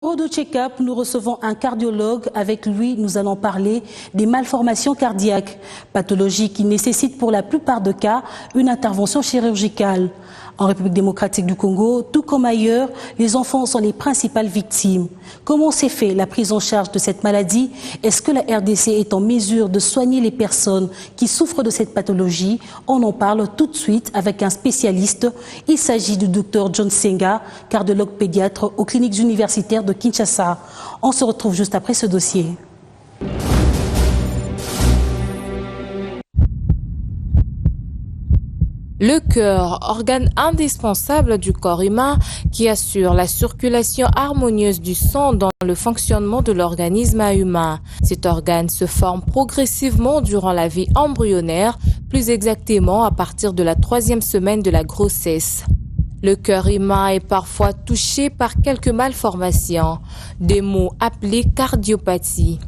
Pour le check-up, nous recevons un cardiologue. Avec lui, nous allons parler des malformations cardiaques, pathologies qui nécessitent pour la plupart des cas une intervention chirurgicale. En République démocratique du Congo, tout comme ailleurs, les enfants sont les principales victimes. Comment s'est fait la prise en charge de cette maladie? Est-ce que la RDC est en mesure de soigner les personnes qui souffrent de cette pathologie? On en parle tout de suite avec un spécialiste. Il s'agit du docteur John Senga, cardiologue pédiatre aux cliniques universitaires de Kinshasa. On se retrouve juste après ce dossier. Le cœur, organe indispensable du corps humain qui assure la circulation harmonieuse du sang dans le fonctionnement de l'organisme humain. Cet organe se forme progressivement durant la vie embryonnaire, plus exactement à partir de la 3e semaine de la grossesse. Le cœur humain est parfois touché par quelques malformations, des mots appelés cardiopathie.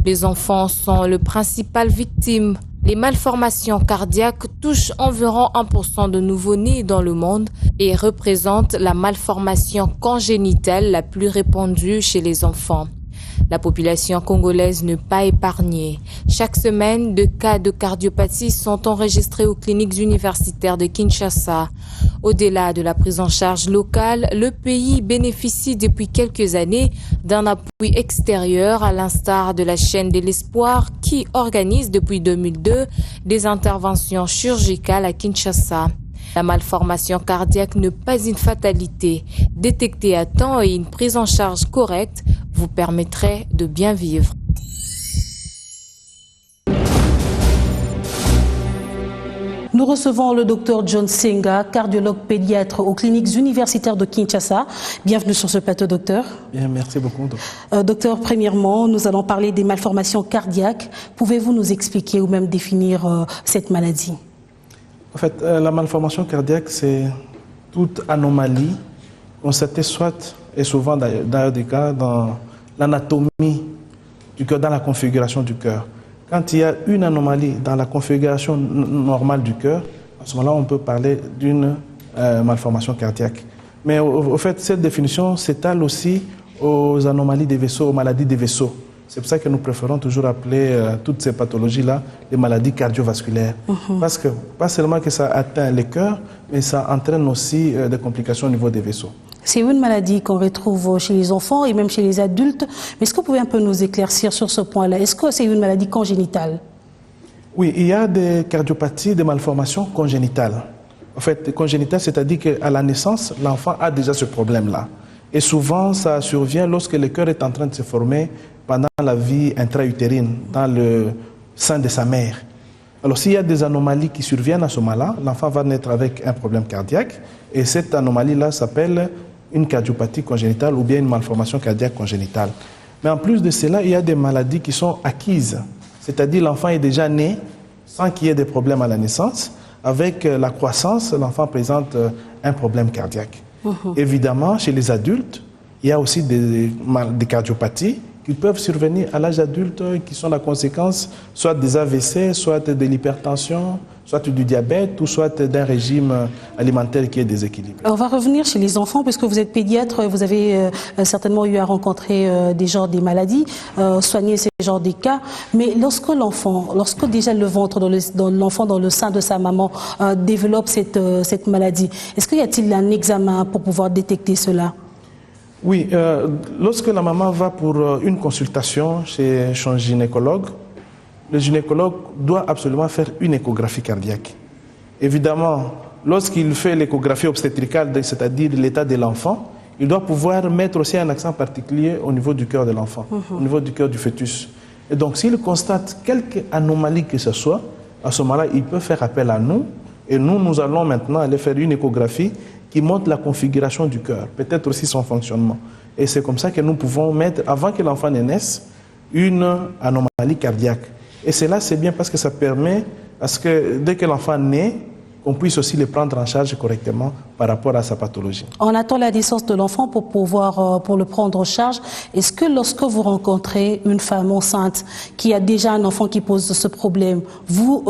Les enfants sont les principales victimes. Les malformations cardiaques touchent environ 1% de nouveau-nés dans le monde et représentent la malformation congénitale la plus répandue chez les enfants. La population congolaise n'est pas épargnée. Chaque semaine, 2 cas de cardiopathie sont enregistrés aux cliniques universitaires de Kinshasa. Au-delà de la prise en charge locale, le pays bénéficie depuis quelques années d'un appui extérieur à l'instar de la chaîne de l'Espoir qui organise depuis 2002 des interventions chirurgicales à Kinshasa. La malformation cardiaque n'est pas une fatalité. Détectée à temps et une prise en charge correcte vous permettrait de bien vivre. Nous recevons le docteur John Senga, cardiologue pédiatre aux cliniques universitaires de Kinshasa. Bienvenue sur ce plateau, docteur. Bien, merci beaucoup. Docteur, premièrement, nous allons parler des malformations cardiaques. Pouvez-vous nous expliquer ou même définir cette maladie? En fait, la malformation cardiaque, c'est toute anomalie constatée soit, et souvent dans des cas, dans l'anatomie du cœur, dans la configuration du cœur. Quand il y a une anomalie dans la configuration normale du cœur, à ce moment-là, on peut parler d'une malformation cardiaque. Mais au fait, cette définition s'étale aussi aux anomalies des vaisseaux, aux maladies des vaisseaux. C'est pour ça que nous préférons toujours appeler toutes ces pathologies-là les maladies cardiovasculaires. Parce que pas seulement que ça atteint les cœurs, mais ça entraîne aussi des complications au niveau des vaisseaux. C'est une maladie qu'on retrouve chez les enfants et même chez les adultes. Mais est-ce que vous pouvez un peu nous éclaircir sur ce point-là? Est-ce que c'est une maladie congénitale? Oui, il y a des cardiopathies, des malformations congénitales. En fait, congénitales, c'est-à-dire qu'à la naissance, l'enfant a déjà ce problème-là. Et souvent, ça survient lorsque le cœur est en train de se former pendant la vie intra-utérine, dans le sein de sa mère. Alors, s'il y a des anomalies qui surviennent à ce moment-là, l'enfant va naître avec un problème cardiaque. Et cette anomalie-là s'appelle une cardiopathie congénitale ou bien une malformation cardiaque congénitale. Mais en plus de cela, il y a des maladies qui sont acquises. C'est-à-dire l'enfant est déjà né sans qu'il y ait des problèmes à la naissance. Avec la croissance, l'enfant présente un problème cardiaque. Évidemment, chez les adultes, il y a aussi des cardiopathies qui peuvent survenir à l'âge adulte, qui sont la conséquence soit des AVC, soit de l'hypertension, soit du diabète, ou soit d'un régime alimentaire qui est déséquilibré. On va revenir chez les enfants, puisque vous êtes pédiatre, vous avez certainement eu à rencontrer des genres des maladies, soigner ces genres des cas. Mais lorsque déjà le ventre de l'enfant dans le sein de sa maman développe cette maladie, est-ce qu'il y a-t-il un examen pour pouvoir détecter cela? Oui, lorsque la maman va pour une consultation chez son gynécologue, le gynécologue doit absolument faire une échographie cardiaque. Évidemment, lorsqu'il fait l'échographie obstétricale, c'est-à-dire l'état de l'enfant, il doit pouvoir mettre aussi un accent particulier au niveau du cœur de l'enfant, au niveau du cœur du fœtus. Et donc, s'il constate quelque anomalie que ce soit, à ce moment-là, il peut faire appel à nous. Et nous allons maintenant aller faire une échographie qui montre la configuration du cœur, peut-être aussi son fonctionnement. Et c'est comme ça que nous pouvons mettre, avant que l'enfant ne naisse, une anomalie cardiaque. Et cela, c'est bien parce que ça permet à ce que dès que l'enfant naît, qu'on puisse aussi le prendre en charge correctement par rapport à sa pathologie. On attend la naissance de l'enfant pour le prendre en charge. Est-ce que lorsque vous rencontrez une femme enceinte qui a déjà un enfant qui pose ce problème, vous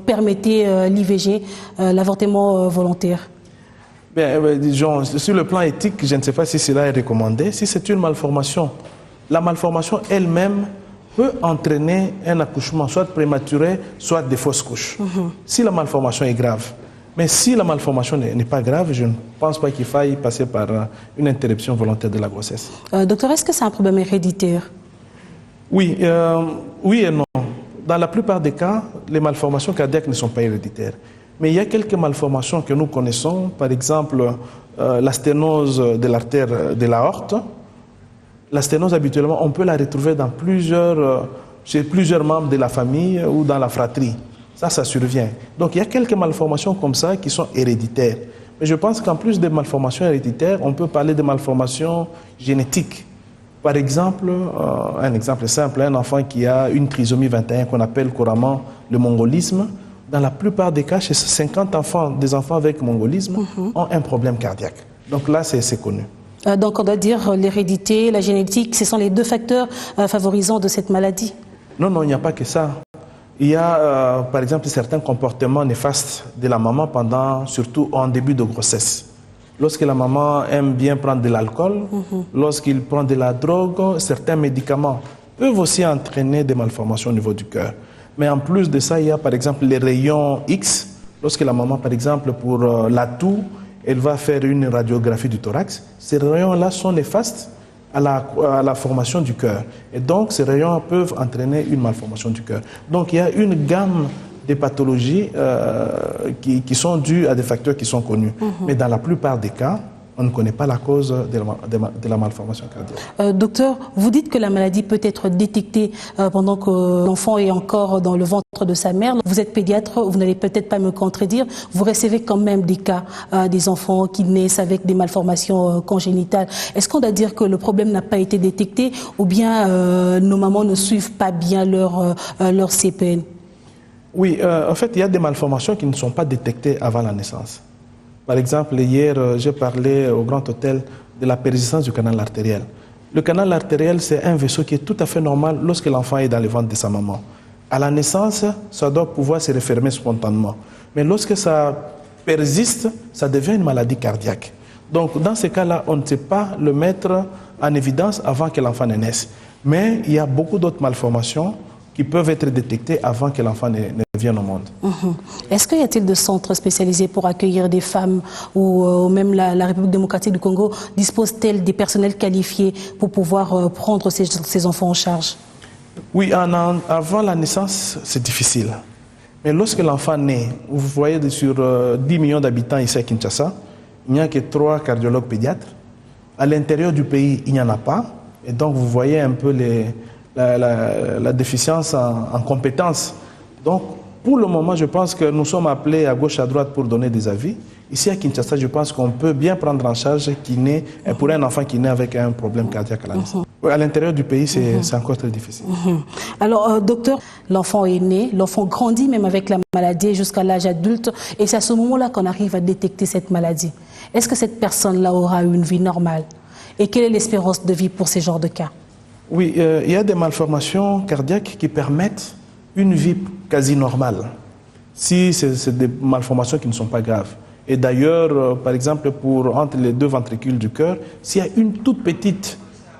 permettez l'IVG, l'avortement volontaire? Disons, sur le plan éthique, je ne sais pas si cela est recommandé. Si c'est une malformation, la malformation elle-même peut entraîner un accouchement, soit prématuré, soit des fausses couches, si la malformation est grave. Mais si la malformation n'est pas grave, je ne pense pas qu'il faille passer par une interruption volontaire de la grossesse. Docteur, est-ce que c'est un problème héréditaire? Oui, oui et non. Dans la plupart des cas, les malformations cardiaques ne sont pas héréditaires. Mais il y a quelques malformations que nous connaissons, par exemple la sténose de l'artère de l'aorte. La sténose, habituellement, on peut la retrouver dans chez plusieurs membres de la famille ou dans la fratrie. Ça survient. Donc il y a quelques malformations comme ça qui sont héréditaires. Mais je pense qu'en plus des malformations héréditaires, on peut parler de malformations génétiques. Par exemple, un exemple simple, un enfant qui a une trisomie 21 qu'on appelle couramment le mongolisme, dans la plupart des cas, chez 50 enfants, des enfants avec mongolisme ont un problème cardiaque. Donc là, c'est connu. Donc on doit dire l'hérédité, la génétique, ce sont les deux facteurs favorisants de cette maladie? Non, il n'y a pas que ça. Il y a, par exemple, certains comportements néfastes de la maman surtout en début de grossesse. Lorsque la maman aime bien prendre de l'alcool, lorsqu'il prend de la drogue, certains médicaments peuvent aussi entraîner des malformations au niveau du cœur. Mais en plus de ça, il y a par exemple les rayons X. Lorsque la maman, par exemple, pour la toux, elle va faire une radiographie du thorax. Ces rayons-là sont néfastes à la formation du cœur. Et donc, ces rayons peuvent entraîner une malformation du cœur. Donc, il y a une gamme de pathologies qui sont dues à des facteurs qui sont connus. Mais dans la plupart des cas, on ne connaît pas la cause de la malformation cardiaque. Docteur, vous dites que la maladie peut être détectée pendant que l'enfant est encore dans le ventre de sa mère. Vous êtes pédiatre, vous n'allez peut-être pas me contredire. Vous recevez quand même des cas des enfants qui naissent avec des malformations congénitales. Est-ce qu'on doit dire que le problème n'a pas été détecté ou bien nos mamans ne suivent pas bien leur CPN? Oui, en fait, il y a des malformations qui ne sont pas détectées avant la naissance. Par exemple, hier, j'ai parlé au Grand Hôtel de la persistance du canal artériel. Le canal artériel, c'est un vaisseau qui est tout à fait normal lorsque l'enfant est dans le ventre de sa maman. À la naissance, ça doit pouvoir se refermer spontanément. Mais lorsque ça persiste, ça devient une maladie cardiaque. Donc, dans ces cas-là, on ne sait pas le mettre en évidence avant que l'enfant ne naisse. Mais il y a beaucoup d'autres malformations qui peuvent être détectées avant que l'enfant ne vienne au monde. Est-ce qu'il y a-t-il de centres spécialisés pour accueillir des femmes ou même la République démocratique du Congo dispose-t-elle des personnels qualifiés pour pouvoir prendre ces enfants en charge? Oui, avant la naissance, c'est difficile. Mais lorsque l'enfant naît, vous voyez sur 10 millions d'habitants ici à Kinshasa, il n'y a que 3 cardiologues pédiatres. À l'intérieur du pays, il n'y en a pas. Et donc, vous voyez un peu la déficience en compétences. Donc, pour le moment, je pense que nous sommes appelés à gauche, à droite pour donner des avis. Ici à Kinshasa, je pense qu'on peut bien prendre en charge pour un enfant qui naît avec un problème cardiaque à la naissance. À l'intérieur du pays, c'est encore très difficile. Alors, docteur, l'enfant est né, l'enfant grandit même avec la maladie jusqu'à l'âge adulte, et c'est à ce moment-là qu'on arrive à détecter cette maladie. Est-ce que cette personne-là aura une vie normale? Et quelle est l'espérance de vie pour ces genres de cas? Oui, il y a des malformations cardiaques qui permettent une vie quasi normale, si c'est des malformations qui ne sont pas graves. Et d'ailleurs, par exemple, entre les deux ventricules du cœur, s'il y a une toute petite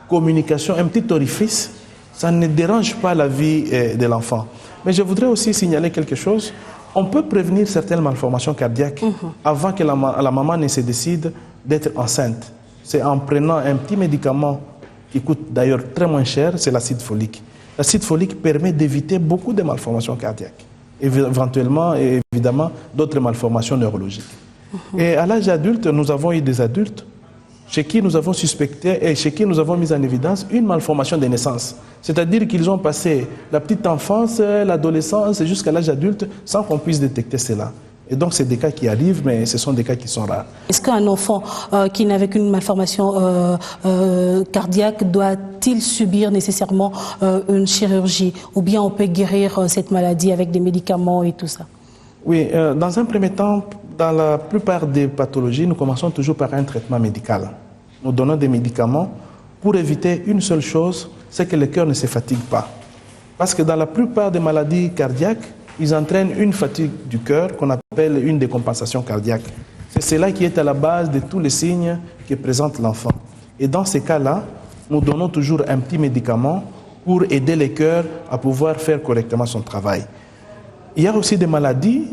communication, un petit orifice, ça ne dérange pas la vie de l'enfant. Mais je voudrais aussi signaler quelque chose. On peut prévenir certaines malformations cardiaques avant que la maman ne se décide d'être enceinte. C'est en prenant un petit médicament qui coûte d'ailleurs très moins cher, c'est l'acide folique. L'acide folique permet d'éviter beaucoup de malformations cardiaques, éventuellement et évidemment d'autres malformations neurologiques. Et à l'âge adulte, nous avons eu des adultes chez qui nous avons suspecté et chez qui nous avons mis en évidence une malformation de naissance. C'est-à-dire qu'ils ont passé la petite enfance, l'adolescence jusqu'à l'âge adulte sans qu'on puisse détecter cela. Et donc, c'est des cas qui arrivent, mais ce sont des cas qui sont rares. Est-ce qu'un enfant qui n'a avec une malformation cardiaque doit-il subir nécessairement une chirurgie? Ou bien on peut guérir cette maladie avec des médicaments et tout ça? Oui, dans un premier temps, dans la plupart des pathologies, nous commençons toujours par un traitement médical. Nous donnons des médicaments pour éviter une seule chose, c'est que le cœur ne se fatigue pas. Parce que dans la plupart des maladies cardiaques, ils entraînent une fatigue du cœur qu'on appelle une décompensation cardiaque. C'est cela qui est à la base de tous les signes que présente l'enfant. Et dans ces cas-là, nous donnons toujours un petit médicament pour aider le cœur à pouvoir faire correctement son travail. Il y a aussi des maladies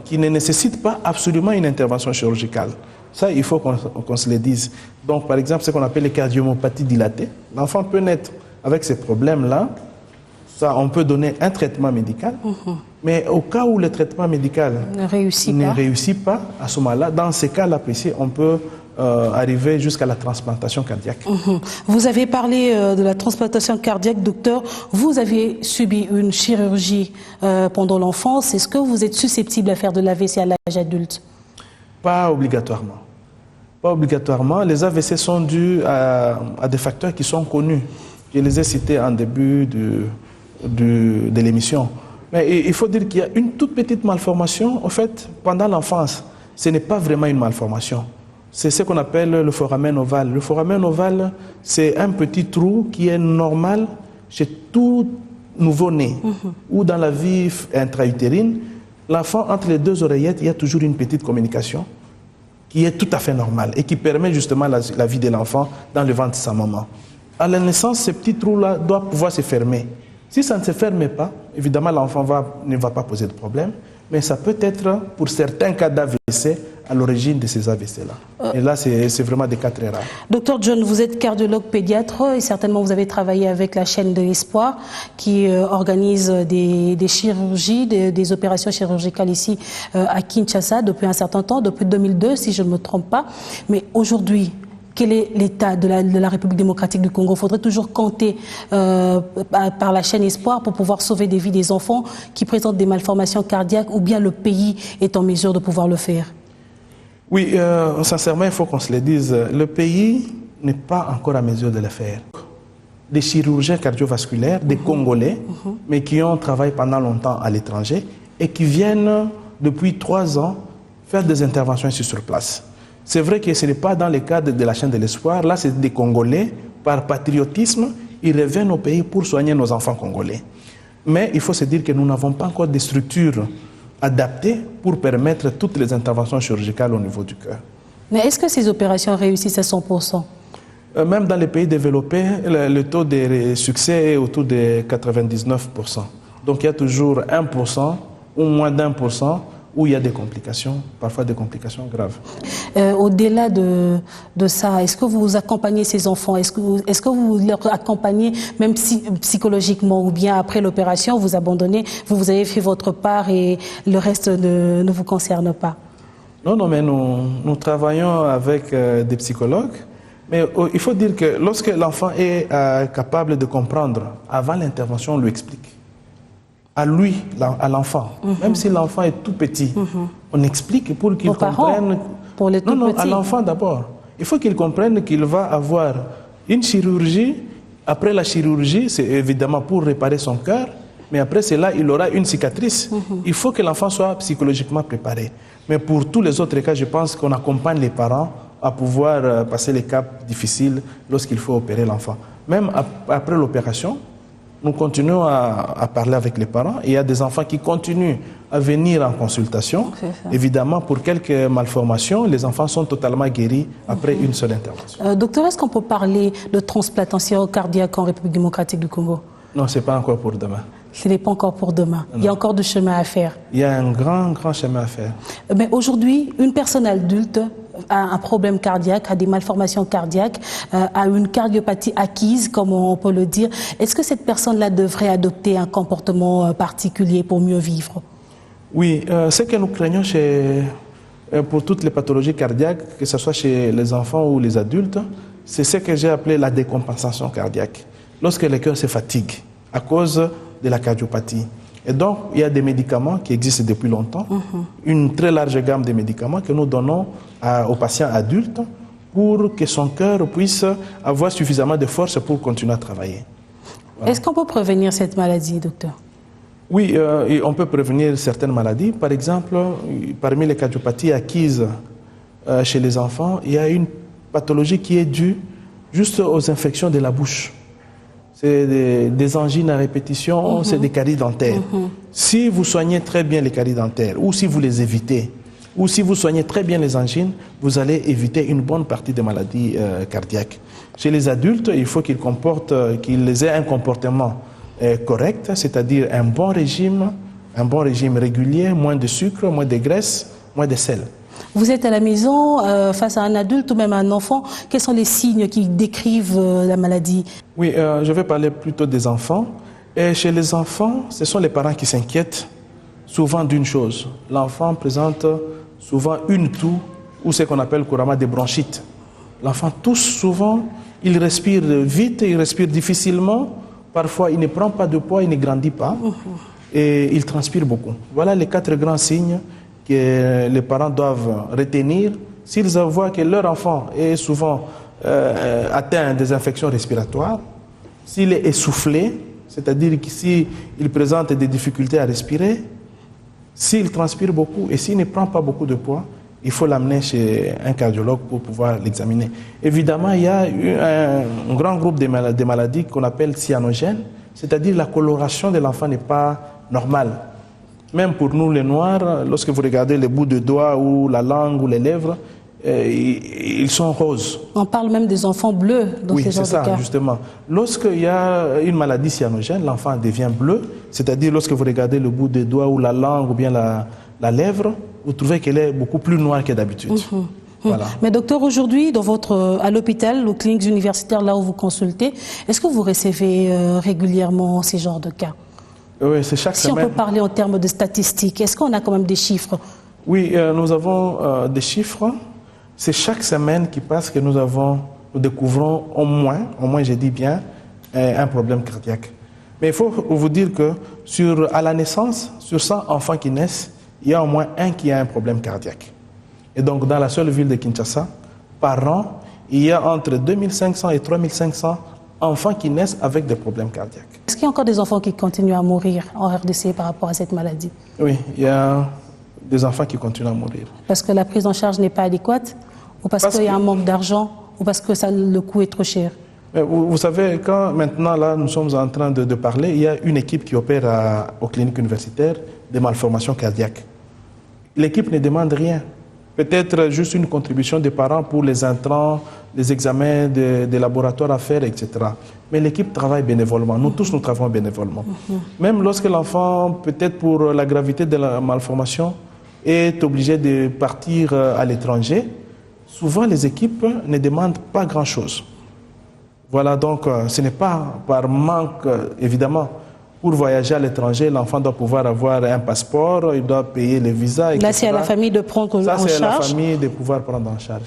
qui ne nécessitent pas absolument une intervention chirurgicale. Ça, il faut qu'on se le dise. Donc, par exemple, ce qu'on appelle les cardiomyopathies dilatées. L'enfant peut naître avec ces problèmes-là. Ça, on peut donner un traitement médical. Mais au cas où le traitement médical ne réussit pas, à ce moment-là, dans ces cas-là précis, on peut arriver jusqu'à la transplantation cardiaque. Vous avez parlé de la transplantation cardiaque, docteur. Vous avez subi une chirurgie pendant l'enfance. Est-ce que vous êtes susceptible à faire de l'AVC à l'âge adulte? Pas obligatoirement. Pas obligatoirement. Les AVC sont dus à des facteurs qui sont connus. Je les ai cités en début de l'émission. Mais il faut dire qu'il y a une toute petite malformation. En fait, pendant l'enfance, ce n'est pas vraiment une malformation. C'est ce qu'on appelle le foramen ovale. Le foramen ovale, c'est un petit trou qui est normal chez tout nouveau-né ou dans la vie intra-utérine. L'enfant, entre les deux oreillettes, il y a toujours une petite communication qui est tout à fait normale et qui permet justement la vie de l'enfant dans le ventre de sa maman. À la naissance, ce petit trou-là doit pouvoir se fermer. Si ça ne se ferme pas, évidemment, l'enfant ne va pas poser de problème, mais ça peut être, pour certains cas d'AVC, à l'origine de ces AVC-là. Et là, c'est vraiment des cas très rares. Docteur John, vous êtes cardiologue pédiatre et certainement vous avez travaillé avec la chaîne de l'Espoir qui organise des chirurgies, des opérations chirurgicales ici à Kinshasa depuis un certain temps, depuis 2002 si je ne me trompe pas. Mais aujourd'hui, quel est l'état de la République démocratique du Congo? Faudrait toujours compter par la chaîne Espoir pour pouvoir sauver des vies des enfants qui présentent des malformations cardiaques, ou bien le pays est en mesure de pouvoir le faire? Oui, sincèrement, il faut qu'on se le dise. Le pays n'est pas encore à mesure de le faire. Des chirurgiens cardiovasculaires, des Congolais, mais qui ont travaillé pendant longtemps à l'étranger et qui viennent depuis 3 ans faire des interventions ici sur place. C'est vrai que ce n'est pas dans le cadre de la chaîne de l'Espoir. Là, c'est des Congolais, par patriotisme, ils reviennent au pays pour soigner nos enfants congolais. Mais il faut se dire que nous n'avons pas encore de structures adaptées pour permettre toutes les interventions chirurgicales au niveau du cœur. Mais est-ce que ces opérations réussissent à 100%? Même dans les pays développés, le taux de succès est autour de 99%. Donc il y a toujours 1% ou moins d'1% où il y a des complications, parfois des complications graves. Au-delà de ça, est-ce que vous accompagnez ces enfants? Est-ce que vous leur accompagnez même psychologiquement, ou bien après l'opération, vous abandonnez, vous avez fait votre part et le reste ne vous concerne pas? Non, mais nous travaillons avec des psychologues. Mais il faut dire que lorsque l'enfant est capable de comprendre, avant l'intervention, on lui explique. À lui, à l'enfant, même si l'enfant est tout petit, on explique pour qu'il comprenne. Pour les tout petits. À l'enfant d'abord. Il faut qu'il comprenne qu'il va avoir une chirurgie. Après la chirurgie, c'est évidemment pour réparer son cœur, mais après cela, il aura une cicatrice. Il faut que l'enfant soit psychologiquement préparé. Mais pour tous les autres cas, je pense qu'on accompagne les parents à pouvoir passer les caps difficiles lorsqu'il faut opérer l'enfant. Même après l'opération, nous continuons à parler avec les parents. Et il y a des enfants qui continuent à venir en consultation. Évidemment, pour quelques malformations, les enfants sont totalement guéris après une seule intervention. Docteur, est-ce qu'on peut parler de transplantation cardiaque en République démocratique du Congo? Non, ce n'est pas encore pour demain. Ce n'est pas encore pour demain. Non. Il y a encore du chemin à faire. Il y a un grand chemin à faire. Mais aujourd'hui, une personne adulte a un problème cardiaque, a des malformations cardiaques, a une cardiopathie acquise, comme on peut le dire. Est-ce que cette personne-là devrait adopter un comportement particulier pour mieux vivre? Oui, ce que nous craignons pour toutes les pathologies cardiaques, que ce soit chez les enfants ou les adultes, c'est ce que j'ai appelé la décompensation cardiaque. Lorsque le cœur se fatigue à cause de la cardiopathie. Et donc, il y a des médicaments qui existent depuis longtemps, une très large gamme de médicaments que nous donnons aux patients adultes pour que son cœur puisse avoir suffisamment de force pour continuer à travailler. Voilà. Est-ce qu'on peut prévenir cette maladie, docteur? Oui, on peut prévenir certaines maladies. Par exemple, parmi les cardiopathies acquises chez les enfants, il y a une pathologie qui est due juste aux infections de la bouche. C'est des angines à répétition, c'est des caries dentaires. Si vous soignez très bien les caries dentaires ou si vous les évitez, ou si vous soignez très bien les angines, vous allez éviter une bonne partie des maladies cardiaques. Chez les adultes, il faut qu'ils aient un comportement correct, c'est-à-dire un bon régime régulier, moins de sucre, moins de graisse, moins de sel. Vous êtes à la maison face à un adulte ou même à un enfant. Quels sont les signes qui décrivent la maladie? Oui, je vais parler plutôt des enfants. Et chez les enfants, ce sont les parents qui s'inquiètent souvent d'une chose. L'enfant présente souvent une toux ou ce qu'on appelle couramment des bronchites. L'enfant tousse souvent, il respire vite, il respire difficilement. Parfois, il ne prend pas de poids, il ne grandit pas et il transpire beaucoup. Voilà les 4 grands signes que les parents doivent retenir s'ils voient que leur enfant est souvent atteint des infections respiratoires, s'il est essoufflé, c'est-à-dire que s'il présente des difficultés à respirer, s'il transpire beaucoup et s'il ne prend pas beaucoup de poids, il faut l'amener chez un cardiologue pour pouvoir l'examiner. Évidemment, il y a un grand groupe de maladies qu'on appelle cyanogènes, c'est-à-dire la coloration de l'enfant n'est pas normale. Même pour nous les Noirs, lorsque vous regardez les bouts de doigts ou la langue ou les lèvres, ils sont roses. On parle même des enfants bleus dans ces genres de cas. Oui, c'est ça, justement. Lorsqu'il y a une maladie cyanogène, l'enfant devient bleu, c'est-à-dire lorsque vous regardez le bout des doigts ou la langue ou bien la lèvre, vous trouvez qu'elle est beaucoup plus noire que d'habitude. Voilà. Mais docteur, aujourd'hui, à l'hôpital, aux cliniques universitaires, là où vous consultez, est-ce que vous recevez régulièrement ces genres de cas? Oui, c'est chaque semaine. Si on peut parler en termes de statistiques, est-ce qu'on a quand même des chiffres? Oui, nous avons des chiffres. C'est chaque semaine qui passe que nous découvrons au moins je dis bien, un problème cardiaque. Mais il faut vous dire que à la naissance, sur 100 enfants qui naissent, il y a au moins un qui a un problème cardiaque. Et donc, dans la seule ville de Kinshasa, par an, il y a entre 2500 et 3500 enfants qui naissent avec des problèmes cardiaques. Est-ce qu'il y a encore des enfants qui continuent à mourir en RDC par rapport à cette maladie? Oui, il y a des enfants qui continuent à mourir. Parce que la prise en charge n'est pas adéquate? Ou parce qu'il y a un manque d'argent? Ou parce que le coût est trop cher? Vous savez, quand maintenant là, nous sommes en train de parler, il y a une équipe qui opère aux cliniques universitaires des malformations cardiaques. L'équipe ne demande rien. Peut-être juste une contribution des parents pour les intrants, les examens des laboratoires à faire, etc. Mais l'équipe travaille bénévolement. Nous tous, nous travaillons bénévolement. Même lorsque l'enfant, peut-être pour la gravité de la malformation, est obligé de partir à l'étranger, souvent les équipes ne demandent pas grand-chose. Voilà, donc ce n'est pas par manque, évidemment. Pour voyager à l'étranger, l'enfant doit pouvoir avoir un passeport, il doit payer les visas, etc. Là, c'est à la famille de prendre en charge. Ça, c'est à la famille de pouvoir prendre en charge.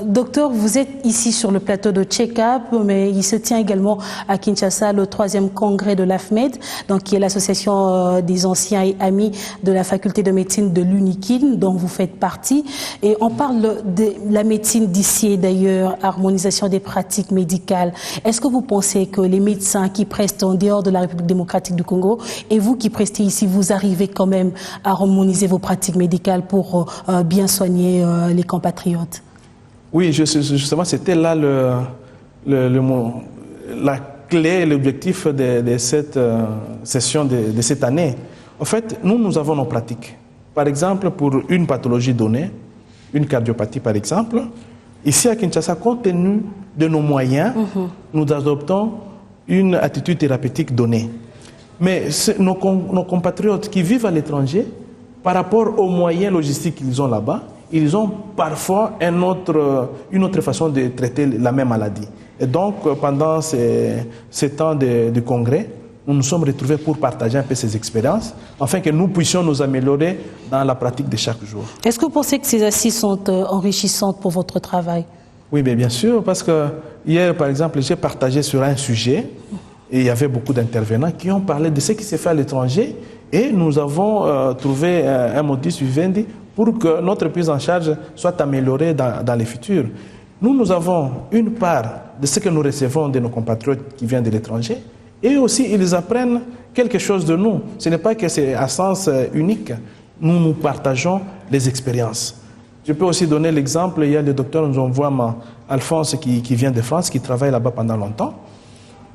Docteur, vous êtes ici sur le plateau de Check-up, mais il se tient également à Kinshasa le 3e congrès de l'AFMED, donc qui est l'association des anciens et amis de la faculté de médecine de l'UNIKIN, dont vous faites partie. Et on parle de la médecine d'ici et d'ailleurs, harmonisation des pratiques médicales. Est-ce que vous pensez que les médecins qui prestent en dehors de la République démocratique du Congo et vous qui prestez ici, vous arrivez quand même à harmoniser vos pratiques médicales pour bien soigner les compatriotes? Oui, justement, c'était là la clé, l'objectif de cette session de cette année. En fait, nous avons nos pratiques. Par exemple, pour une pathologie donnée, une cardiopathie par exemple, ici à Kinshasa, compte tenu de nos moyens, nous adoptons une attitude thérapeutique donnée. Mais nos compatriotes qui vivent à l'étranger, par rapport aux moyens logistiques qu'ils ont là-bas, ils ont parfois une autre façon de traiter la même maladie. Et donc, pendant ces temps de congrès, nous nous sommes retrouvés pour partager un peu ces expériences, afin que nous puissions nous améliorer dans la pratique de chaque jour. Est-ce que vous pensez que ces assises sont enrichissantes pour votre travail? Oui, mais bien sûr, parce que hier, par exemple, j'ai partagé sur un sujet, et il y avait beaucoup d'intervenants qui ont parlé de ce qui s'est fait à l'étranger, et nous avons trouvé un modus vivendi pour que notre prise en charge soit améliorée dans les futurs. Nous avons une part de ce que nous recevons de nos compatriotes qui viennent de l'étranger, et aussi ils apprennent quelque chose de nous. Ce n'est pas que c'est à sens unique. Nous partageons les expériences. Je peux aussi donner l'exemple, il y a le docteur Alphonse qui vient de France, qui travaille là-bas pendant longtemps.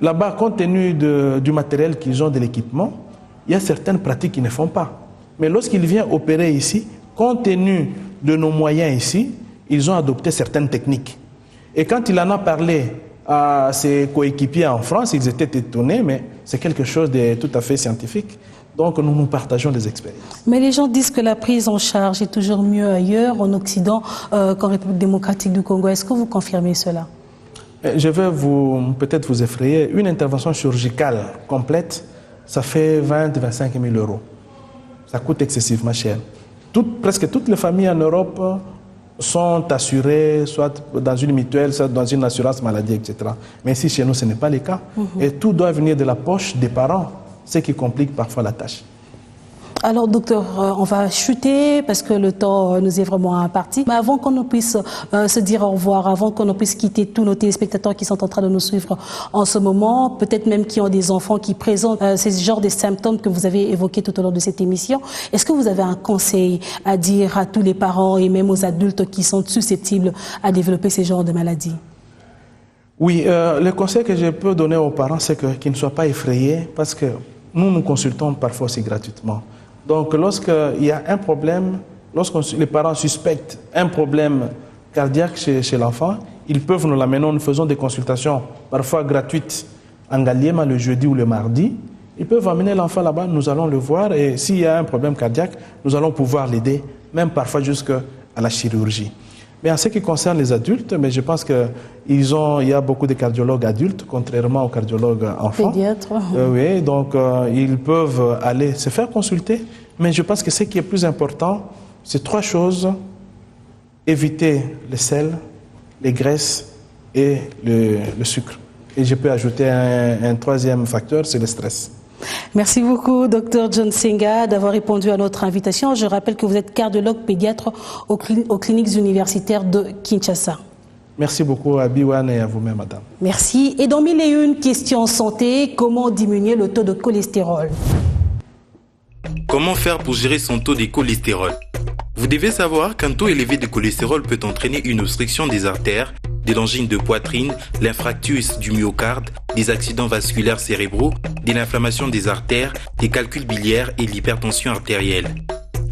Là-bas, compte tenu du matériel qu'ils ont, de l'équipement, il y a certaines pratiques qu'ils ne font pas. Mais lorsqu'il vient opérer ici, Compte tenu de nos moyens ici, ils ont adopté certaines techniques. Et quand il en a parlé à ses coéquipiers en France, ils étaient étonnés, mais c'est quelque chose de tout à fait scientifique. Donc nous partageons des expériences. Mais les gens disent que la prise en charge est toujours mieux ailleurs, en Occident, qu'en République démocratique du Congo. Est-ce que vous confirmez cela? Je vais peut-être vous effrayer. Une intervention chirurgicale complète, ça fait 20-25 000 euros. Ça coûte excessivement cher. Presque toutes les familles en Europe sont assurées, soit dans une mutuelle, soit dans une assurance maladie, etc. Mais ici, chez nous, ce n'est pas le cas. Et tout doit venir de la poche des parents, ce qui complique parfois la tâche. Alors, docteur, on va chuter parce que le temps nous est vraiment imparti. Mais avant qu'on puisse se dire au revoir, avant qu'on puisse quitter tous nos téléspectateurs qui sont en train de nous suivre en ce moment, peut-être même qui ont des enfants qui présentent ces genres de symptômes que vous avez évoqués tout au long de cette émission, est-ce que vous avez un conseil à dire à tous les parents et même aux adultes qui sont susceptibles à développer ces genres de maladies? Oui, le conseil que je peux donner aux parents, c'est qu'ils ne soient pas effrayés parce que nous consultons parfois aussi gratuitement. Donc, lorsqu'il y a un problème, lorsque les parents suspectent un problème cardiaque chez l'enfant, ils peuvent nous l'amener. Nous faisons des consultations parfois gratuites en Ngaliema le jeudi ou le mardi. Ils peuvent amener l'enfant là-bas, nous allons le voir et s'il y a un problème cardiaque, nous allons pouvoir l'aider, même parfois jusqu'à la chirurgie. Mais en ce qui concerne les adultes, mais je pense qu'il y a beaucoup de cardiologues adultes, contrairement aux cardiologues enfants. Pédiatres. Oui, donc ils peuvent aller se faire consulter. Mais je pense que ce qui est plus important, c'est 3 choses. Éviter le sel, les graisses et le sucre. Et je peux ajouter un 3e facteur, c'est le stress. Merci beaucoup, Dr John Senga, d'avoir répondu à notre invitation. Je rappelle que vous êtes cardiologue pédiatre aux cliniques universitaires de Kinshasa. Merci beaucoup à Biwan et à vous-même, madame. Merci. Et dans 1001 questions santé, comment diminuer le taux de cholestérol? Comment faire pour gérer son taux de cholestérol? Vous devez savoir qu'un taux élevé de cholestérol peut entraîner une obstruction des artères, de l'angine de poitrine, l'infarctus du myocarde, des accidents vasculaires cérébraux, de l'inflammation des artères, des calculs biliaires et l'hypertension artérielle.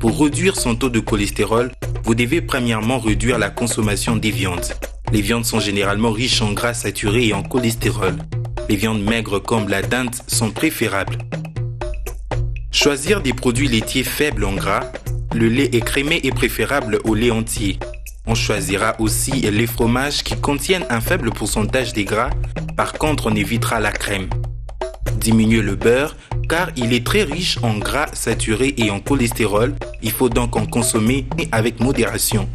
Pour réduire son taux de cholestérol, vous devez premièrement réduire la consommation des viandes. Les viandes sont généralement riches en gras saturés et en cholestérol. Les viandes maigres comme la dinde sont préférables. Choisir des produits laitiers faibles en gras. Le lait écrémé est préférable au lait entier. On choisira aussi les fromages qui contiennent un faible pourcentage de gras. Par contre, on évitera la crème. Diminuer le beurre, car il est très riche en gras saturés et en cholestérol. Il faut donc en consommer avec modération.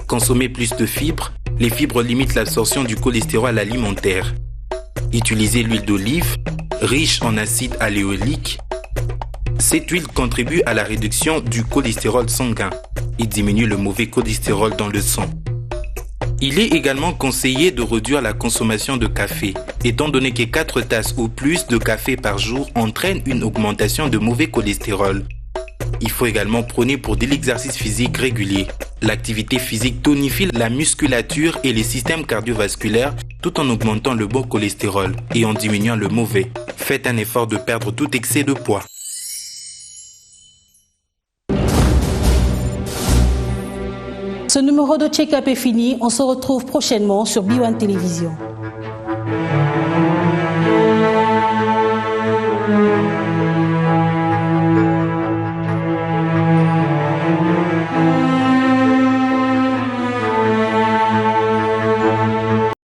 Consommer plus de fibres. Les fibres limitent l'absorption du cholestérol alimentaire. Utilisez l'huile d'olive, riche en acide aléoïque. Cette huile contribue à la réduction du cholestérol sanguin et diminue le mauvais cholestérol dans le sang. Il est également conseillé de réduire la consommation de café, étant donné que 4 tasses ou plus de café par jour entraînent une augmentation de mauvais cholestérol. Il faut également prôner pour de l'exercice physique régulier. L'activité physique tonifie la musculature et les systèmes cardiovasculaires tout en augmentant le bon cholestérol et en diminuant le mauvais. Faites un effort de perdre tout excès de poids. Ce numéro de check-up est fini. On se retrouve prochainement sur B1 Télévision.